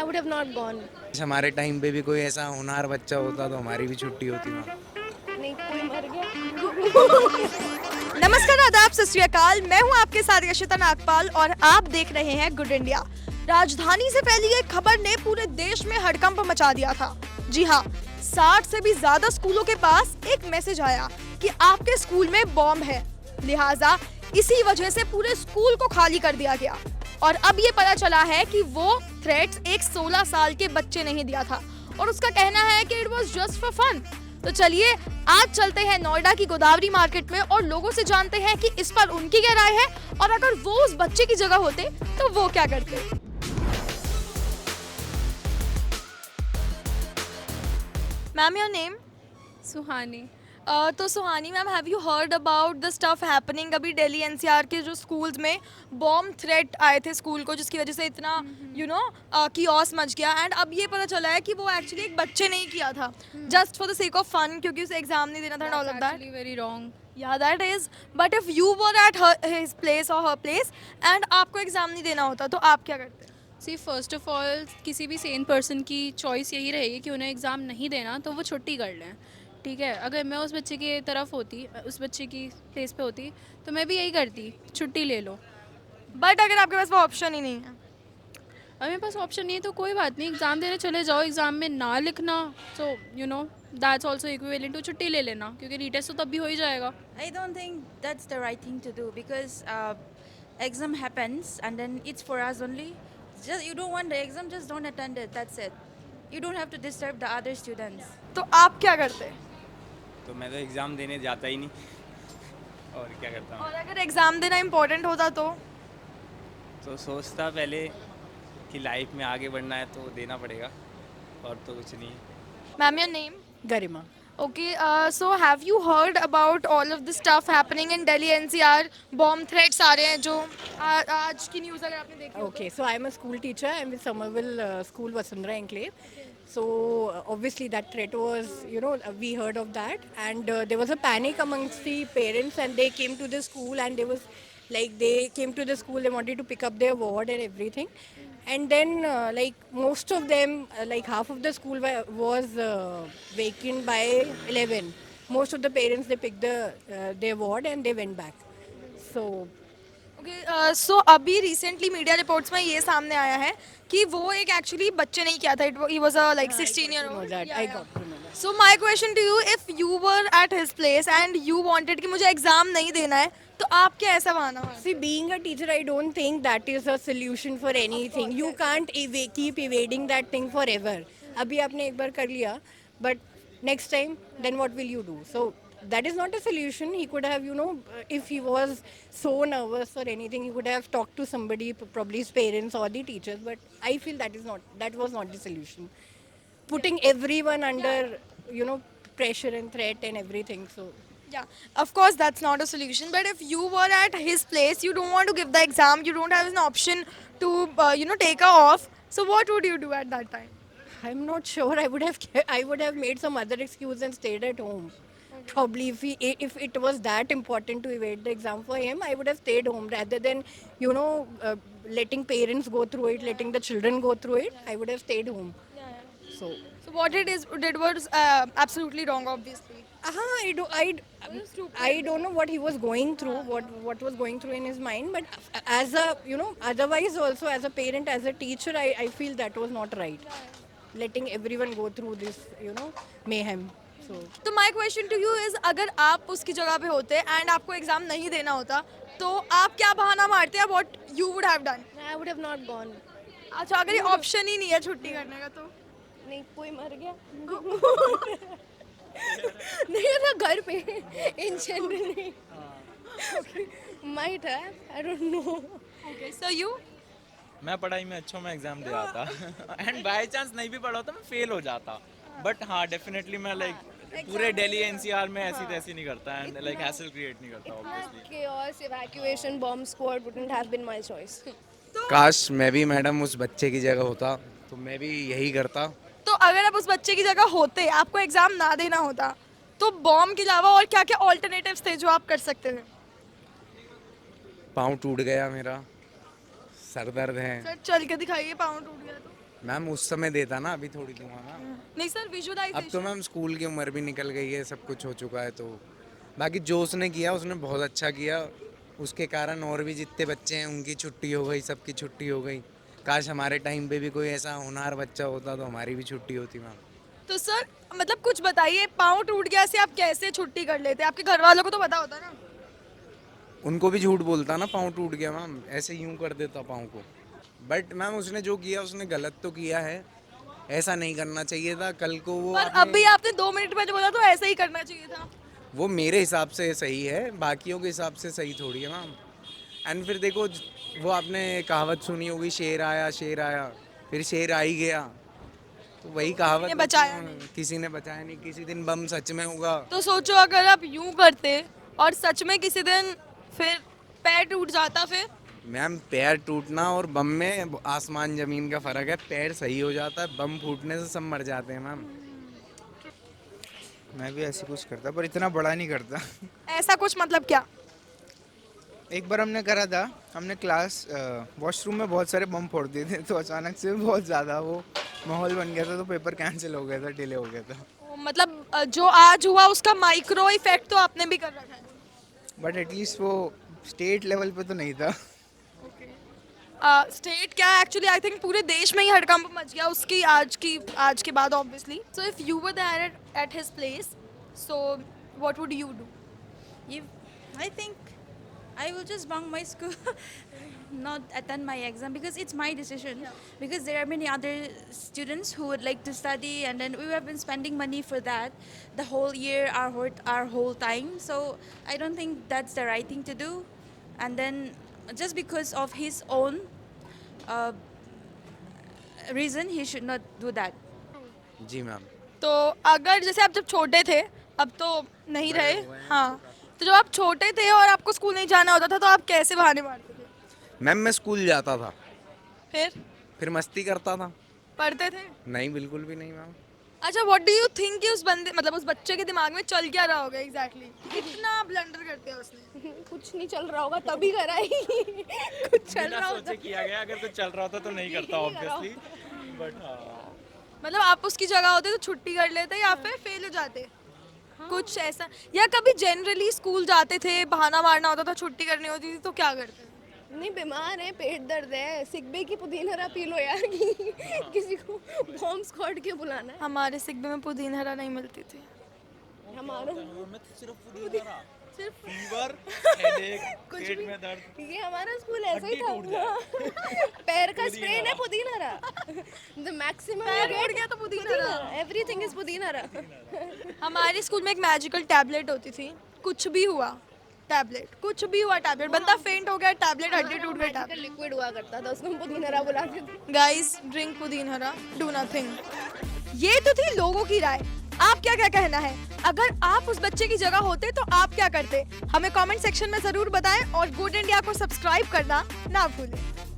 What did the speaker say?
would have not gone. हमारे time पे भी कोई ऐसा होनहार बच्चा होता तो हमारी भी छुट्टी होती वहाँ। नहीं, कोई मर गया। नमस्कार, आदाब, सत श्री अकाल। मैं हूं आपके साथ यशिता नागपाल और आप देख रहे हैं गुड इंडिया। राजधानी से फैली एक खबर ने पूरे देश में हड़कंप मचा दिया था। जी हाँ, 60 से भी ज्यादा स्कूलों के पास एक मैसेज आया कि आपके स्कूल में बॉम्ब है, लिहाजा इसी वजह से पूरे स्कूल को खाली कर दिया गया। और अब ये पता चला है कि वो थ्रेट्स एक 16 साल के बच्चे ने ही दिया था और उसका कहना है कि it was just for fun. तो चलिए आज चलते हैं नोएडा की गोदावरी मार्केट में और लोगों से जानते हैं कि इस पर उनकी क्या राय है और अगर वो उस बच्चे की जगह होते तो वो क्या करते। Ma'am, your name? सुहानी। तो Suhani ma'am, have you heard about the stuff happening अभी दिल्ली एनसीआर के जो स्कूल्स में बॉम्ब थ्रेट आए थे स्कूल को, जिसकी वजह से इतना किओस मच गया एंड अब ये पता चला है कि वो एक्चुअली एक बच्चे ने ही किया था just for the sake of fun, क्योंकि उसे एग्जाम नहीं देना था all of that. Actually very wrong. या that is, but if you were at his place और हर प्लेस एंड आपको एग्जाम नहीं देना होता तो आप क्या करते? See, first of all, किसी भी सेन पर्सन की चॉइस यही रहेगी कि उन्हें एग्ज़ाम नहीं देना तो वो छुट्टी कर लें, ठीक है। अगर मैं उस बच्चे की तरफ होती, उस बच्चे की प्लेस पे होती तो मैं भी यही करती, छुट्टी ले लो। बट अगर आपके पास वो ऑप्शन ही नहीं है? अब मेरे पास ऑप्शन नहीं है तो कोई बात नहीं, एग्ज़ाम देने चले जाओ, एग्ज़ाम में ना लिखना तो दैट्स ऑल्सो इक्विवेलेंट टू छुट्टी ले लेना, क्योंकि रीटेस्ट तो तब भी हो ही जाएगा। I don't think that's the right thing to do because exam happens and then it's for us only. Just you don't want the exam, just don't attend it. That's it. You don't have to disturb the other students. तो आप क्या करते? तो मैं तो exam देने जाता ही नहीं और क्या करता हूँ। और अगर एग्जाम देना इम्पोर्टेंट होता तो सोचता पहले कि लाइफ में आगे बढ़ना है तो देना पड़ेगा और तो कुछ नहीं। Ma'am, your name? Garima. Okay, so have you heard about all of the stuff happening in Delhi NCR? Bomb threats आ रहे हैं जो आज की न्यूज़ अगर आपने देखी हो तो। Okay, so I'm a school teacher. I'm with Somerville School, Vasundhara Enclave. So obviously that threat was, we heard of that, and there was a panic amongst the parents, and they came to the school, and they came to the school. They wanted to pick up their ward and everything, and then most of them, half of the school was vacant by 11. Most of the parents, they picked their ward and they went back. So Okay, so अभी recently media reports में ये सामने आया है कि वो एक actually बच्चे नहीं किया था, he was a like 16 year know old. that. I got to know that. So my question to you, if you were at his place and you wanted कि मुझे एग्जाम नहीं देना है तो आप क्या ऐसा बहाना मारते? See, being a teacher, I don't think that is a solution for anything. You can't keep evading that thing forever. अभी आपने एक बार कर लिया, but next time, then what will you do? So that is not a solution. He could have, if he was so nervous or anything, he could have talked to somebody, probably his parents or the teachers. But I feel that was not the solution. Putting everyone under, pressure and threat and everything. So. Yeah, of course that's not a solution. But if you were at his place, you don't want to give the exam, you don't have an option to take a off. So what would you do at that time? I'm not sure. I would have made some other excuse and stayed at home. Probably if it was that important to evade the exam for him, I would have stayed home rather than letting parents go through it, letting the children go through it. I would have stayed home. So what it did was absolutely wrong, obviously. I don't know what he was going through, what was going through in his mind. But as a otherwise also as a parent, as a teacher, I feel that was not right. Letting everyone go through this mayhem. तो my question to you is, अगर आप उसकी जगह पे होते and आपको exam नहीं देना होता तो आप क्या बहाना मारते हैं? What you would have done? I would have not gone. अच्छा, अगर ये ऑप्शन ही नहीं है छुट्टी करने का तो? नहीं, कोई मर गया। नहीं ना, घर पे in general might have, I don't know. Okay, so you? मैं पढ़ाई में अच्छा हूँ, मैं एग्ज़ाम दे आता एंड बाय चांस नहीं भी पढ़ा होता मैं फेल हो जाता, बट हाँ डेफिनेटली मैं पूरे दिल्ली एनसीआर में ऐसी तैसी नहीं करता एंड हैसल क्रिएट नहीं करता obviously. Chaos, evacuation, bomb squad wouldn't have been my choice. काश मैं भी मैडम उस बच्चे की जगह होता तो मैं भी यही करता। तो अगर आप उस बच्चे की जगह होते, आपको एग्जाम ना देना होता, तो बॉम्ब के अलावा और क्या क्या ऑल्टरनेटिव्स थे जो आप कर सकते थे? पाँव टूट गया मेरा, सर दर्द है। सर चल के दिखाइए, पाँव टूट गया तो। मैम उस समय देता ना, अभी थोड़ी दूंगा मैम। नहीं सर, अब तो विजुअलाइजेशन मैम स्कूल की उम्र भी निकल गई है, सब कुछ हो चुका है, तो बाकी जो उसने किया उसने बहुत अच्छा किया। उसके कारण और भी जितने बच्चे हैं उनकी छुट्टी हो गई, सबकी छुट्टी हो गई। काश हमारे टाइम पे भी कोई ऐसा होनहार बच्चा होता तो हमारी भी छुट्टी होती मैम। तो सर मतलब कुछ बताइए, पाँव टूट गया से आप कैसे छुट्टी कर लेते? आपके घर वालों को तो पता होता ना। उनको भी झूठ बोलता ना, पाँव टूट गया मैम, ऐसे यूं कर देता पाँव को। बट मैम उसने जो किया उसने गलत तो किया है, ऐसा नहीं करना चाहिए था। कल को वो पर अपने- अभी आपने 2 मिनट पहले बोला तो ऐसा ही करना चाहिए था। वो मेरे हिसाब से सही है, बाकियों के हिसाब से सही थोड़ी है मैम। एंड फिर देखो, वो आपने कहावत सुनी होगी, शेर आया, फिर शेर आ ही गया। तो वही कहावत किसी ने बचाया होती है, किसी ने बचाया नहीं। किसी दिन बम सच में होगा। तो सोचो अगर आप यूं करते और सच में किसी दिन फिर पैर टूट जाता फिर? मैम पैर टूटना और बम में आसमान जमीन का फर्क है। पैर सही हो जाता है, बम फूटने से सब मर जाते हैं मैम। मैं भी ऐसे कुछ करता पर इतना बड़ा नहीं करता। ऐसा कुछ मतलब क्या? एक बार हमने करा था, हमने क्लास वॉशरूम में बहुत सारे बम फोड़ दिए थे, तो अचानक से बहुत ज़्यादा वो माहौल बन गया था, तो पेपर कैंसिल हो गया था, डिले हो गया था। मतलब जो आज हुआ उसका माइक्रो इफेक्ट तो आपने भी कर रखा है। बट एटलीस्ट वो स्टेट लेवल पे तो नहीं था। स्टेट क्या, एक्चुअली आई थिंक पूरे देश में ही हड़कंप मच गया उसकी आज के बाद obviously. So if you were there at his place, so what would you do? I think I will just bunk my school, not attend my exam because it's my decision. Because there are many other students who would like to study, and then we have been spending money for that the whole year, our whole time. So I don't think that's the right thing to do. And then just because of his own uh, reason, he should not do that. जी ma'am. तो अगर जैसे आप जब छोटे थे, अब तो नहीं रहे, हाँ, तो जब आप छोटे थे और आपको स्कूल नहीं जाना होता था तो आप कैसे बहाने मारते थे? मैम मैं स्कूल जाता था, फिर मस्ती करता था। पढ़ते थे? नहीं, बिल्कुल भी नहीं मैम। अच्छा, व्हाट डू यू थिंक कि उस बंदे मतलब उस बच्चे के दिमाग में चल क्या रहा होगा एग्जैक्टली? कितना ब्लंडर कर दिया उसने? कुछ नहीं चल रहा होगा तभी करा ही। कुछ चल बिना रहा होता सोचे किया गया। अगर कुछ चल रहा होता तो नहीं करता ऑब्वियसली, बट मतलब आप उसकी जगह होते तो छुट्टी कर लेते या फिर फेल हो जाते? कुछ ऐसा, या कभी जनरली स्कूल जाते थे, बहाना मारना होता था, छुट्टी करनी होती थी तो क्या करते? नहीं, बीमार है, पेट दर्द है, सिक बे की पुदीना पी लो यार। किसी को बॉम्ब स्क्वाड क्यों बुलाना है? हमारे सिग्बे में पुदीना हरा नहीं मिलती थी। हमारा मैं तो सिर्फ फीवर, हेडेक, पेट में दर्द। ये हमारा स्कूल ऐसा ही हड्डी टूट था। पैर का स्प्रे है पुदीना हरा। द मैक्सिमम पैर टूट गया तो पुदीना हरा। एवरीथिंग इज पुदीना हरा। हमारे स्कूल में एक मैजिकल टैबलेट होती थी, कुछ भी हुआ टैबलेट, बंदा फेंट हो गया, टैबलेट, हड्डी टूट गई, टैबलेट। लिक्विड हुआ करता था, उसको हम पुदीना हरा बुलाते थे। गाइस, ड्रिंक पुदीना हरा, डू नथिंग। ये तो थी लोगों की राय, आप क्या क्या कहना है? अगर आप उस बच्चे की जगह होते तो आप क्या करते? हमें कमेंट सेक्शन में जरूर बताएं और गुड इंडिया को सब्सक्राइब करना ना भूलें।